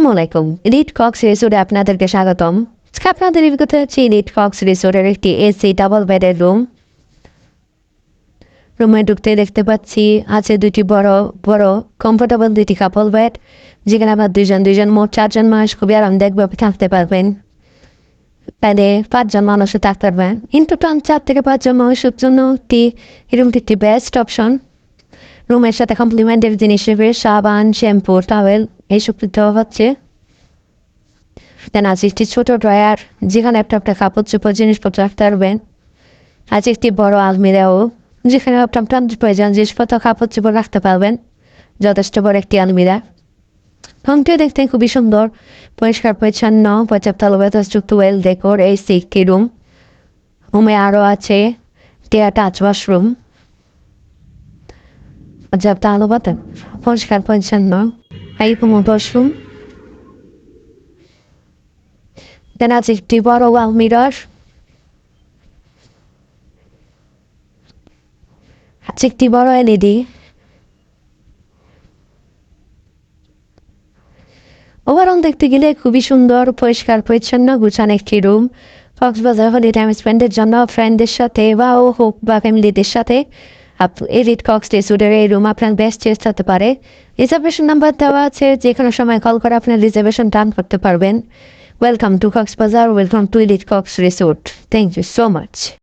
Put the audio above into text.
আসসালামু আলাইকুম। Read Cox রিসোর্টে আপনাদেরকে স্বাগতম। আজকে আপনাদের অভিজ্ঞতা হচ্ছে রিড কক্স রিসোর্টের একটি এসি ডাবল বেডের রুমে ঢুকতে দেখতে পাচ্ছি আছে দুটি বড় বড় কমফোর্টেবল দুটি কাপল বেড, যেখানে আপনার দুইজন মোট 4জন মানুষ খুবই আরামদায়কভাবে থাকতে পারবেন। তাহলে 5জন মানুষও থাকতে পারবেন। কিন্তু 4 থেকে 5জন মানুষের জন্য রুমটি একটি বেস্ট অপশন। রুমের সাথে কমপ্লিমেন্টারি জিনিস হিসেবে সাবান, শ্যাম্পু, টাওয়েল এইসব দেওয়া হচ্ছে। দেন আছে একটি ছোট ড্রয়ার, যেখানে আপনার কাপড় চোপড় জিনিসপত্র রাখতে পারবেন। আছে একটি বড় আলমিরাও, যেখানে আপনার প্রয়োজন জিনিসপত্র কাপড় চোপড় রাখতে পারবেন। যথেষ্ট বড় একটি আলমিরা। রুমটি দেখতে খুবই সুন্দর, পরিষ্কার পরিচ্ছন্ন, পর্যাপ্ত আলো বাতাসযুক্ত ওয়েল ডেকোর এসি একটি রুম। রুমে আরও আছে টাচ ওয়াশরুম, পর্যাপ্ত আলো বাতাস, পরিষ্কার পরিচ্ছন্ন এইরকম ওয়াশরুম। দেন আছে একটি বড় আলমিরার, আছে একটি বড় এলইডি। ওভারঅল দেখতে গেলে খুবই সুন্দর, পরিষ্কার পরিচ্ছন্ন, গুছানো একটি রুম। কক্সবাজার হলে টাইম স্পেন্ডের জন্য ফ্রেন্ডদের সাথে বা হোক বা ফ্যামিলিদের সাথে এই রিড কক্স রিসোর্টের এই রুম আপনার বেস্ট চয়েস হতে পারে। রিজার্ভেশন নাম্বার দেওয়া আছে, যে কোনো সময় কল করে আপনার রিজার্ভেশন ডান করতে পারবেন। Welcome to Cox's Bazar, welcome to Reed Cox resort. Thank you so much.